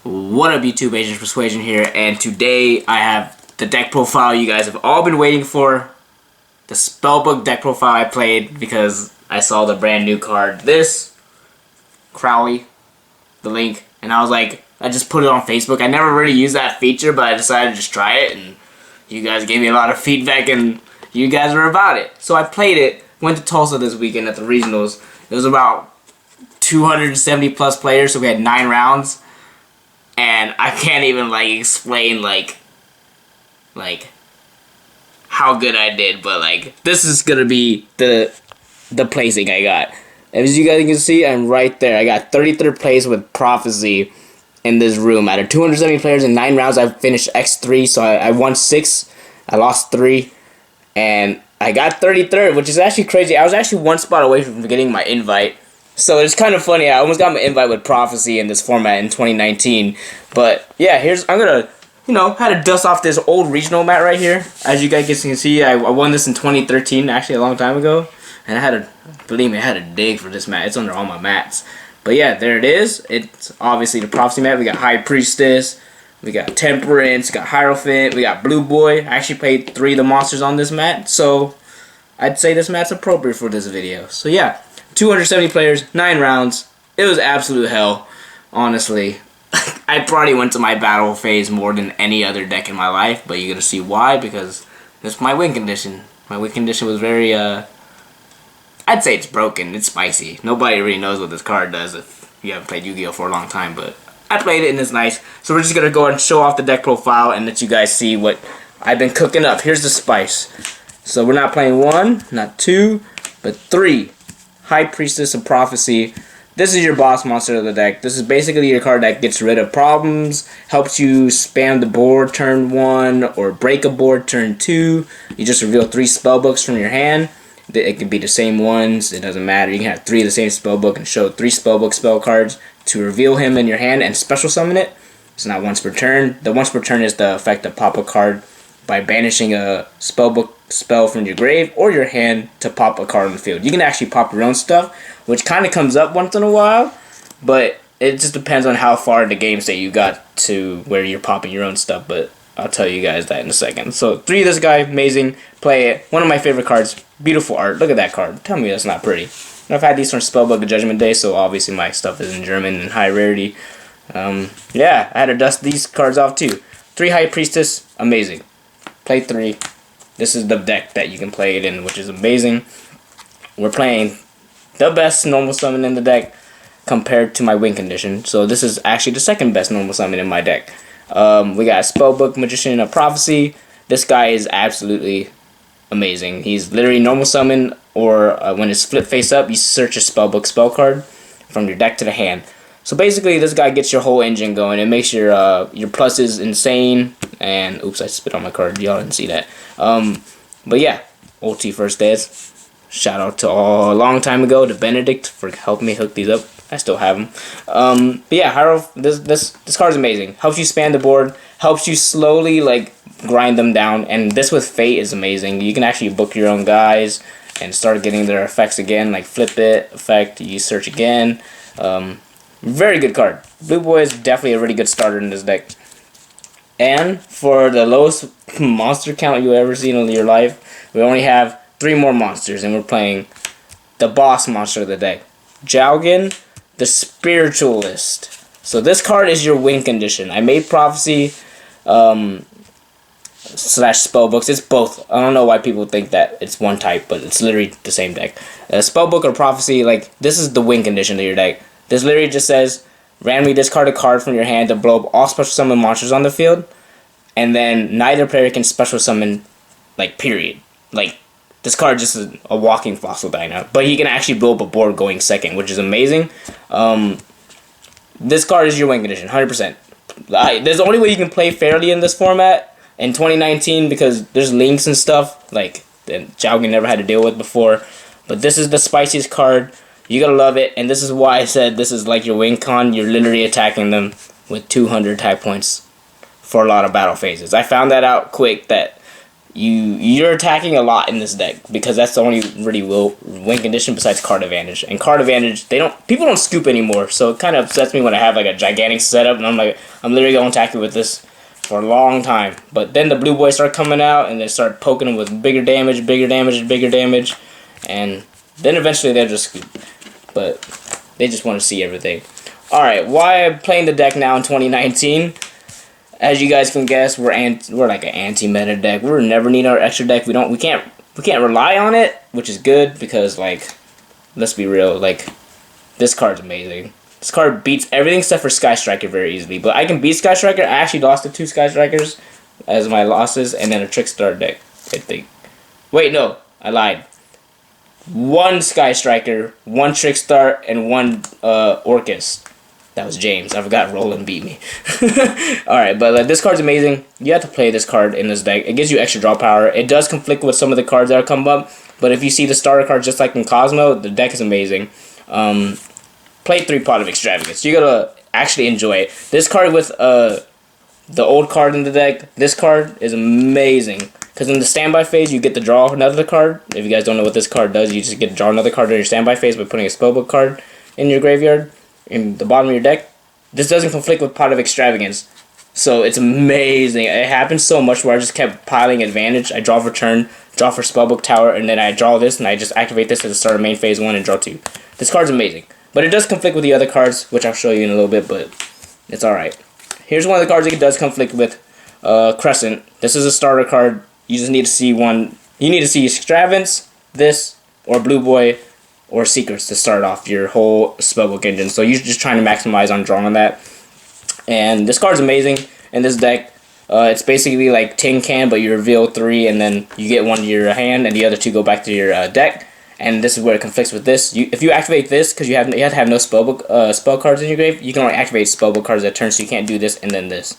What up, YouTube? Agent Persuasion here, and today I have the deck profile you guys have all been waiting for. The Spellbook deck profile I played because I saw the brand new card. This Crowley, the link, and I was like, I just put it on Facebook. I never really used that feature, but I decided to just try it, and you guys gave me a lot of feedback, and you guys were about it. So I played it. Went to Tulsa this weekend at the regionals. It was about 270 plus players, so we had 9 rounds. And I can't even explain how good I did, but this is gonna be the placing I got. As you guys can see, I'm right there. I got 33rd place with Prophecy in this room. Out of 270 players in 9 rounds, I finished X3, so I won 6. I lost 3, and I got 33rd, which is actually crazy. I was actually 1 spot away from getting my invite. So it's kind of funny. I almost got my invite with Prophecy in this format in 2019. But yeah, I'm gonna, had to dust off this old regional mat right here. As you guys can see, I won this in 2013, actually a long time ago. And I had believe me, I had to dig for this mat. It's under all my mats. But yeah, there it is. It's obviously the Prophecy mat. We got High Priestess, we got Temperance, we got Hierophant, we got Blue Boy. I actually played 3 of the monsters on this mat. So I'd say this mat's appropriate for this video. So yeah. 270 players, 9 rounds. It was absolute hell, honestly. I probably went to my battle phase more than any other deck in my life, but you're going to see why, because it's my win condition. My win condition was very, I'd say it's broken. It's spicy. Nobody really knows what this card does if you haven't played Yu-Gi-Oh for a long time, but I played it and it's nice. So we're just going to go and show off the deck profile and let you guys see what I've been cooking up. Here's the spice. So we're not playing 1, not 2, but 3. High Priestess of Prophecy. This is your boss monster of the deck. This is basically your card that gets rid of problems, helps you spam the board turn 1, or break a board turn 2. You just reveal 3 spellbooks from your hand. It could be the same ones, it doesn't matter. You can have 3 of the same spellbook and show 3 spellbook spell cards to reveal him in your hand and special summon it. It's not once per turn. The once per turn is the effect of pop a card by banishing a spellbook spell from your grave or your hand to pop a card on the field. You can actually pop your own stuff, which kind of comes up once in a while, but it just depends on how far in the game state you got to where you're popping your own stuff, but I'll tell you guys that in a second. So 3 of this guy, amazing, play it. One of my favorite cards, beautiful art. Look at that card. Tell me that's not pretty. And I've had these from Spellbook and Judgment Day, so obviously my stuff is in German and high rarity. Yeah, I had to dust these cards off too. 3 High Priestess, amazing. Play 3. This is the deck that you can play it in, which is amazing. We're playing the best normal summon in the deck compared to my win condition. So this is actually the second best normal summon in my deck. We got Spellbook, Magician of Prophecy. This guy is absolutely amazing. He's literally normal summon, or when it's flip face up, you search a Spellbook spell card from your deck to the hand. So basically, this guy gets your whole engine going. It makes your pluses insane. And oops, I spit on my card. Y'all didn't see that. But yeah, ulti first dance. Shout out to a long time ago to Benedict for helping me hook these up. I still have them. But yeah, this card's amazing. Helps you span the board. Helps you slowly grind them down. And this with Fate is amazing. You can actually book your own guys and start getting their effects again, like flip it effect. You search again. Very good card. Blue Boy is definitely a really good starter in this deck. And for the lowest monster count you ever seen in your life, we only have 3 more monsters, and we're playing the boss monster of the deck, Jowgen, the Spiritualist. So this card is your win condition. I made Prophecy / Spellbooks. It's both. I don't know why people think that it's one type, but it's literally the same deck. Spellbook or Prophecy, this is the win condition of your deck. This literally just says, randomly discard a card from your hand to blow up all special summon monsters on the field, and then neither player can special summon, period. This card just is a walking fossil dino, but he can actually blow up a board going second, which is amazing. This card is your win condition, 100%. There's the only way you can play fairly in this format in 2019 because there's links and stuff that Jowgen never had to deal with before, but this is the spiciest card. You gotta love it, and this is why I said this is like your win con. You're literally attacking them with 200 attack points for a lot of battle phases. I found that out quick that you're attacking a lot in this deck because that's the only really win condition besides card advantage. And card advantage, people don't scoop anymore, so it kind of upsets me when I have like a gigantic setup and I'm literally going to attack you with this for a long time. But then the blue boys start coming out and they start poking them with bigger damage, and then eventually they'll just scoop. But they just want to see everything. Alright, why I'm playing the deck now in 2019? As you guys can guess, we're like an anti-meta deck. We'll never need our extra deck. We can't rely on it, which is good because, like, let's be real, like, this card's amazing. This card beats everything except for Sky Striker very easily. But I can beat Sky Striker. I actually lost to 2 Sky Strikers as my losses, and then a Trickstar deck, I think. Wait, no, I lied. 1 Sky Striker, 1 Trickstar, and 1 Orcus. That was James. I forgot Roland beat me. Alright, but this card's amazing. You have to play this card in this deck. It gives you extra draw power. It does conflict with some of the cards that come up, but if you see the starter cards just like in Cosmo, the deck is amazing. Play 3 Pot of Extravagance. You're gonna actually enjoy it. This card with the old card in the deck, this card is amazing. Because in the standby phase, you get to draw another card. If you guys don't know what this card does, you just get to draw another card in your standby phase by putting a Spellbook card in your graveyard. In the bottom of your deck. This doesn't conflict with Pot of Extravagance, so it's amazing. It happens so much where I just kept piling advantage. I draw for turn, draw for Spellbook Tower, and then I draw this, and I just activate this at the start of main phase 1 and draw 2. This card's amazing, but it does conflict with the other cards, which I'll show you in a little bit, but it's alright. Here's one of the cards that it does conflict with, Crescent. This is a starter card. You just need to see one. You need to see Extravagance, this, or Blue Boy, or Secrets to start off your whole Spellbook engine. So you're just trying to maximize on drawing that. And this card's amazing in this deck. It's basically like Tin Can, but you reveal 3 and then you get 1 to your hand and the other 2 go back to your deck. And this is where it conflicts with this. If you activate this, because you have to have no Spellbook spell cards in your grave, you can only activate Spellbook cards at turn, so you can't do this and then this.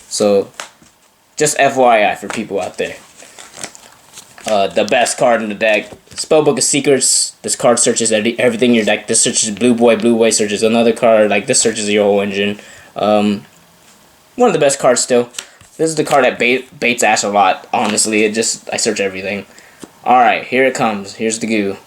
So just FYI for people out there. The best card in the deck, Spellbook of Secrets. This card searches everything in your deck. This searches Blue Boy searches another card. Like, this searches your whole engine. One of the best cards still. This is the card that baits ass a lot, honestly. I search everything. Alright, here it comes. Here's the goo.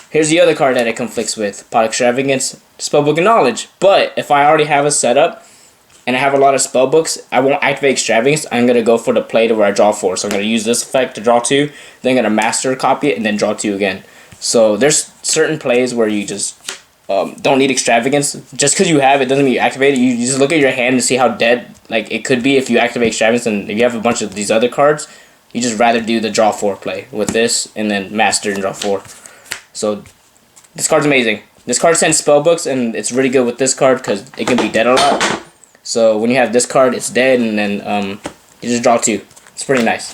Here's the other card that it conflicts with. Pot Extravagance, Spellbook of Knowledge. But if I already have a setup, and I have a lot of spellbooks, I won't activate Extravagance. I'm going to go for the play to where I draw 4. So I'm going to use this effect to draw 2. Then I'm going to master copy it and then draw 2 again. So there's certain plays where you just don't need Extravagance. Just because you have it doesn't mean you activate it. You just look at your hand and see how dead like it could be if you activate Extravagance. And if you have a bunch of these other cards, you just rather do the draw 4 play with this and then master and draw 4. So this card's amazing. This card sends spellbooks and it's really good with this card because it can be dead a lot. So when you have this card, it's dead, and then you just draw 2. It's pretty nice.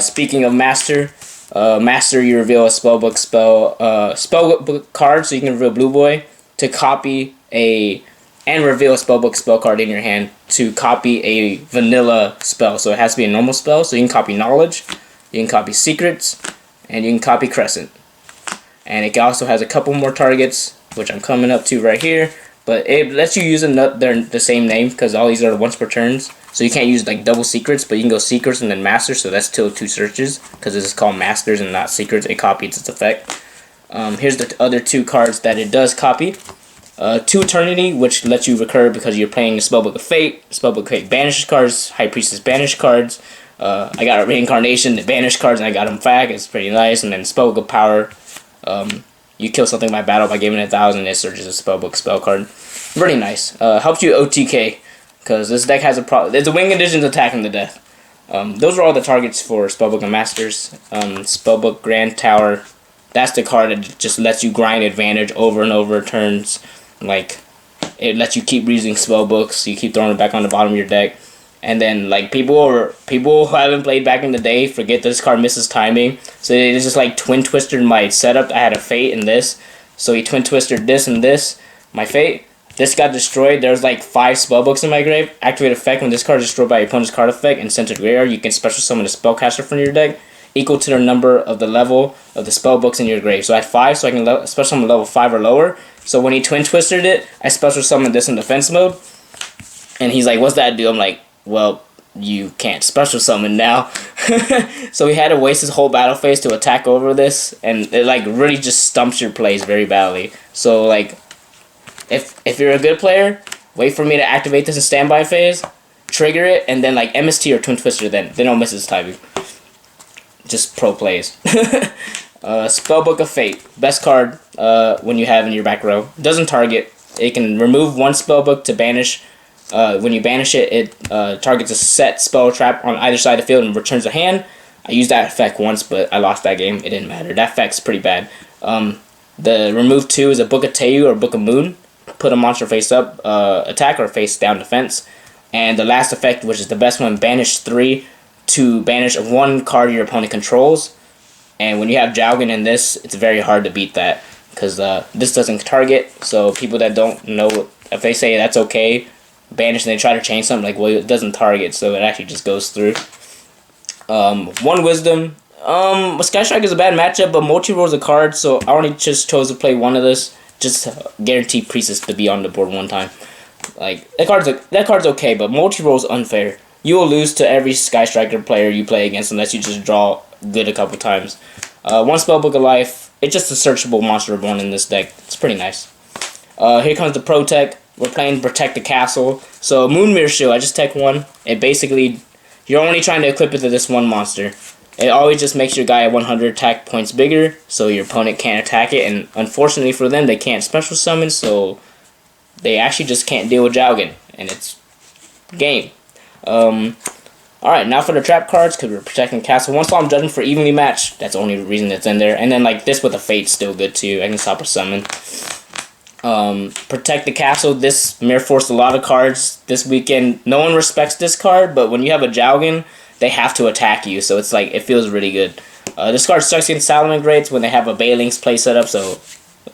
Speaking of Master, you reveal a spellbook spellbook card, so you can reveal Blue Boy to copy and reveal a spellbook spell card in your hand to copy a vanilla spell. So it has to be a normal spell. So you can copy Knowledge, you can copy Secrets, and you can copy Crescent. And it also has a couple more targets, which I'm coming up to right here. But it lets you use the same name because all these are once per turns. So you can't use like double Secrets, but you can go Secrets and then Master. So that's still 2 searches because this is called Masters and not Secrets. It copies its effect. Here's the other 2 cards that it does copy. 2 Eternity, which lets you recur because you're playing Spellbook of Fate. Spellbook of Fate banishes cards. High Priestess banish cards. I got a Reincarnation, the banish cards, and I got them back. It's pretty nice. And then Spellbook of Power. You kill something by battle by giving it 1,000. It searches a Spellbook spell card. Really nice. Helps you OTK because this deck has a problem. There's a win conditions attacking the death. Those are all the targets for Spellbook and Masters. Spellbook Grand Tower. That's the card that just lets you grind advantage over and over turns. Like, it lets you keep using Spellbooks. You keep throwing it back on the bottom of your deck. And then, like, people who haven't played back in the day forget this card misses timing. So they just, like, twin twisted my setup. I had a Fate and this. So he twin twisted this and this. My Fate. This got destroyed. There's, like, 5 spellbooks in my grave. Activate effect. When this card is destroyed by your opponent's card effect and sent to graveyard, you can special summon a spellcaster from your deck equal to the number of the level of the spellbooks in your grave. So I had 5, so I can special summon level 5 or lower. So when he twin twisted it, I special summoned this in defense mode. And he's like, what's that do? I'm like, well, you can't special summon now. So we had to waste his whole battle phase to attack over this, and it like really just stumps your plays very badly. So like, if you're a good player, wait for me to activate this in standby phase, trigger it, and then like MST or Twin Twister, then they don't miss his timing. Just pro plays. Spellbook of Fate, best card when you have in your back row. Doesn't target. It can remove one spellbook to banish. When you banish it, it targets a set spell trap on either side of the field and returns a hand. I used that effect once, but I lost that game. It didn't matter. That effect's pretty bad. The remove 2 is a Book of Teu or Book of Moon. Put a monster face up attack or face down defense. And the last effect, which is the best one, banish 3 to banish one card your opponent controls. And when you have Jowgen in this, it's very hard to beat that because this doesn't target. So people that don't know, if they say that's okay, banish, and they try to change something, like, well, it doesn't target, so it actually just goes through. One Wisdom. Sky Strike is a bad matchup, but multi-roll's a card, so I only just chose to play one of this, just to guarantee Priestess to be on the board one time. Like, that card's okay, but multi-roll's unfair. You will lose to every Sky Striker player you play against unless you just draw good a couple times. One Spellbook of Life. It's just a searchable monster reborn in this deck. It's pretty nice. Here comes the Pro Tech. We're playing Protect the Castle. So Moonmirror Shield, I just tech one. It basically, you're only trying to equip it to this one monster. It always just makes your guy at 100 attack points bigger, so your opponent can't attack it. And unfortunately for them, they can't special summon, so they actually just can't deal with Jowgen, and it's game. Alright, now for the trap cards, because we're protecting Castle. One Solemn Judgment for evenly matched. That's the only reason it's in there. And then like this with a Fate's still good too. I can stop a summon. Protect the Castle. This mirror forced a lot of cards this weekend. No one respects this card, but when you have a Jowgen, they have to attack you. So it's like, it feels really good. This card sucks against Salamangreats when they have a Bailing's play set up, so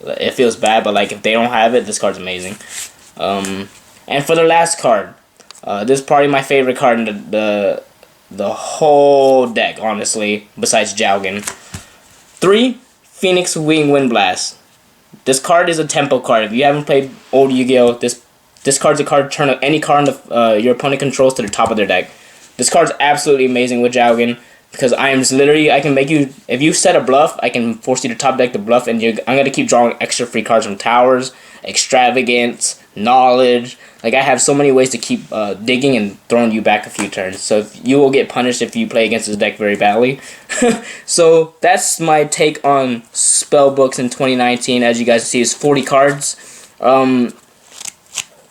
it feels bad. But like if they don't have it, this card's amazing. And for the last card, this is probably my favorite card in the whole deck, honestly, besides Jowgen. 3, Phoenix Wing Wind Blast. This card is a tempo card. If you haven't played old Yu-Gi-Oh, this card's a card to turn any card your opponent controls to the top of their deck. This card's absolutely amazing with Jowgen because I can make you, if you set a bluff, I can force you to top deck the bluff, and I'm going to keep drawing extra free cards from Towers, Extravagance, Knowledge. Like, I have so many ways to keep digging and throwing you back a few turns. So you will get punished if you play against this deck very badly. So that's my take on Spellbooks in 2019. As you guys see, it's 40 cards.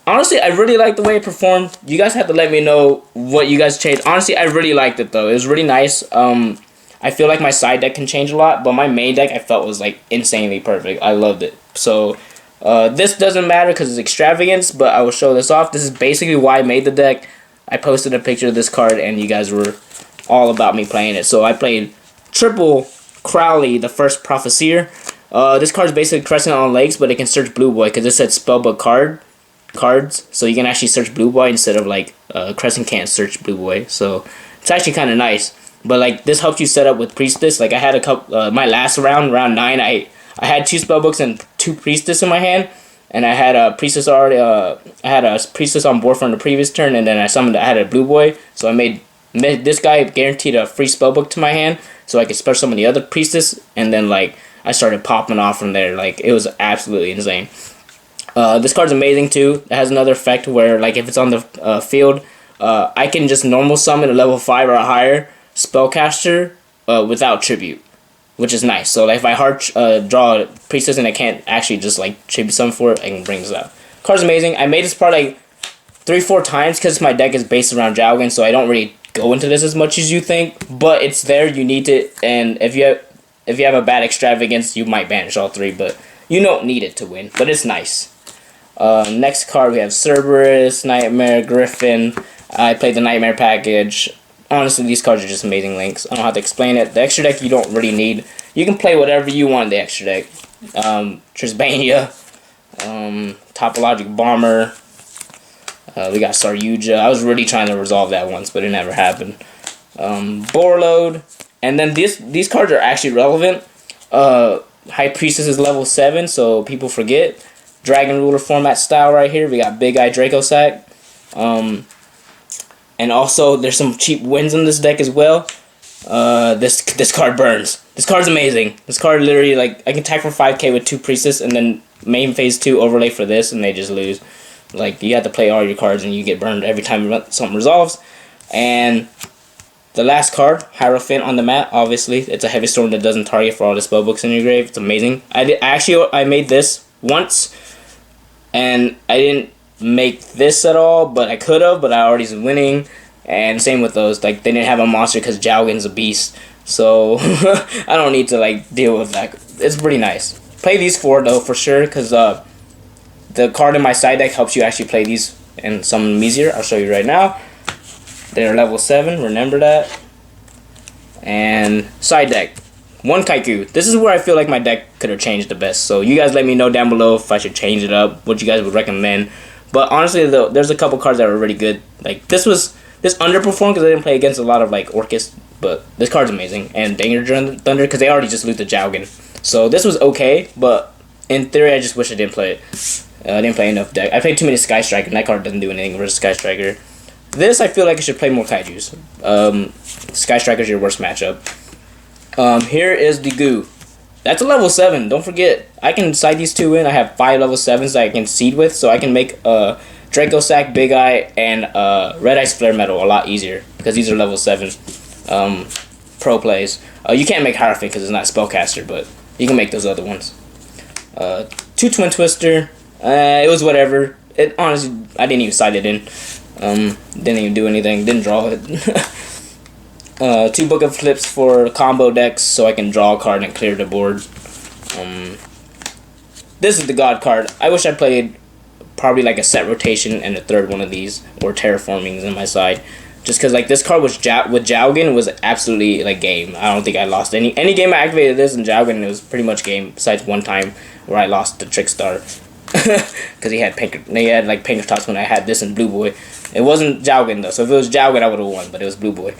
Honestly, I really like the way it performed. You guys have to let me know what you guys changed. Honestly, I really liked it, though. It was really nice. I feel like my side deck can change a lot, but my main deck I felt was like insanely perfect. I loved it. So this doesn't matter because it's Extravagance, but I will show this off. This is basically why I made the deck. I posted a picture of this card, and you guys were all about me playing it. So I played triple Crowley, the first Prophecyr. This card is basically Crescent on legs, but it can search Blue Boy because it said Spellbook cards, so you can actually search Blue Boy instead of like Crescent can't search Blue Boy. So it's actually kind of nice. But like this helps you set up with Priestess. Like I had a couple my last round 9, I had 2 Spellbooks and 2 Priestess in my hand, and I had a Priestess already. I had a Priestess on board from the previous turn, and then I had a Blue Boy. So I made this guy guaranteed a free Spellbook to my hand, so I could special summon the other Priestess, and then like I started popping off from there. Like it was absolutely insane. This card's amazing too. It has another effect where like if it's on the field, I can just normal summon a level 5 or higher spellcaster without tribute, which is nice. So like if I draw a Priestess and I can't actually just like tribute summon for it, I can bring this out. Card's amazing. I made this part like 3-4 times because my deck is based around Jowgen, so I don't really go into this as much as you think. But it's there. You need it, and if you have a bad Extravagance, you might banish all 3, but you don't need it to win. But it's nice. Next card we have Cerberus, Nightmare, Griffin. I played the Nightmare package. Honestly, these cards are just amazing links. I don't have to explain it. The extra deck you don't really need. You can play whatever you want in the extra deck. Trisbania, Topologic Bomber. We got Yugioh. I was really trying to resolve that once, but it never happened. Borload. And then these cards are actually relevant. High Priestess is level 7, so people forget. Dragon Ruler format style right here. We got Big Eye Draco Sack. And And also, there's some cheap wins in this deck as well. This card burns. This card's amazing. This card literally, like, I can attack for 5k with 2 Priestess, and then main phase 2 overlay for this, and they just lose. Like, you have to play all your cards, and you get burned every time something resolves. And the last card, Hierophant on the mat, obviously. It's a heavy storm that doesn't target for all the spellbooks in your grave. It's amazing. I made this once, and I didn't make this at all, but I could have, but I already was winning. And same with those, like, they didn't have a monster because Jowgen's a beast, so I don't need to, like, deal with that. It's pretty nice. Play these 4 though for sure, because the card in my side deck helps you actually play these and summon them easier. I'll show you right now. They're level 7, remember that. And side deck, 1 Kaiku. This is where I feel like my deck could have changed the best, so you guys let me know down below if I should change it up, what you guys would recommend. But honestly though, there's a couple cards that were really good. Like, this underperformed because I didn't play against a lot of, like, Orcus, but this card's amazing. And Danger Thunder, because they already just loot the Jowgen. So this was okay, but in theory, I just wish I didn't play it. I didn't play enough deck. I played too many Sky Striker, and that card doesn't do anything versus Sky Striker. This, I feel like I should play more Kaijus. Sky Striker's your worst matchup. Here is the Goo. That's a level 7, don't forget. I can side these 2 in. I have 5 level 7s that I can seed with, so I can make Draco Sack, Big Eye, and Red Ice Flare Metal a lot easier, because these are level 7 pro plays. You can't make Hierophant because it's not Spellcaster, but you can make those other ones. 2 Twin Twister. It was whatever. It honestly, I didn't even side it in. Didn't even do anything. Didn't draw it. 2 Book of Flips for combo decks, so I can draw a card and clear the board. This is the God card. I wish I played probably like a set rotation and a 3rd one of these, or terraformings in my side, just because, like, this card was with Jowgen was absolutely, like, game. I don't think I lost any game I activated this in Jowgen. It was pretty much game, besides one time where I lost to Trickstar because he had like Pinkertops when I had this in Blue Boy. It wasn't Jowgen though, so if it was Jowgen I would have won, but it was Blue Boy.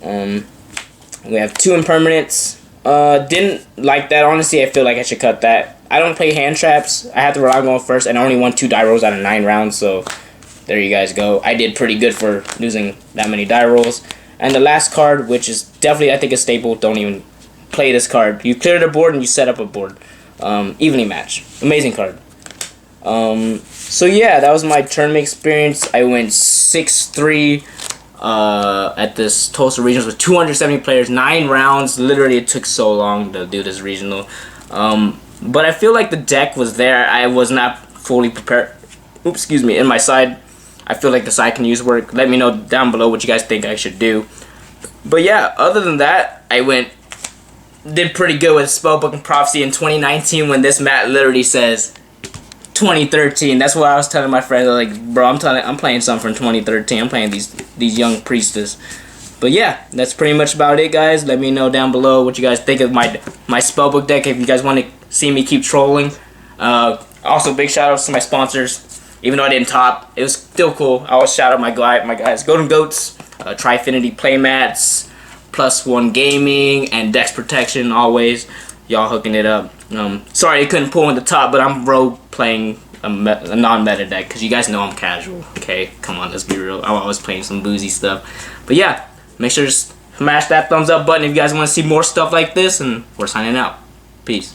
We have 2 Impermanents. Didn't like that, honestly. I feel like I should cut that. I don't play hand traps. I had to rely on going first, and I only won 2 die rolls out of 9 rounds, so there you guys go. I did pretty good for losing that many die rolls. And the last card, which is definitely, I think, a staple. Don't even play this card. You clear the board and you set up a board. Evenly match. Amazing card. So yeah, that was my tournament experience. I went 6-3 at this Tulsa Regionals with 270 players, 9 rounds. Literally, it took so long to do this regional. But I feel like the deck was there. I was not fully prepared. Oops, excuse me. In my side, I feel like the side can use work. Let me know down below what you guys think I should do. But yeah, other than that, did pretty good with Spellbook and Prophecy in 2019 when this mat literally says 2013. That's what I was telling my friends. Like, bro, I'm playing something from 2013. I'm playing these young priestess. But yeah, that's pretty much about it, guys. Let me know down below what you guys think of my Spellbook deck. If you guys want to see me keep trolling. Also, big shout outs to my sponsors. Even though I didn't top, it was still cool. I always shout out my guys, Golden Goats, Trifinity Playmats, +1 Gaming, and Dex Protection. Always, y'all hooking it up. Sorry I couldn't pull in the top, but I'm rogue playing a non-meta deck because you guys know I'm casual. Okay, come on, let's be real. I'm always playing some boozy stuff. But yeah, make sure to smash that thumbs up button if you guys want to see more stuff like this, and we're signing out. Peace.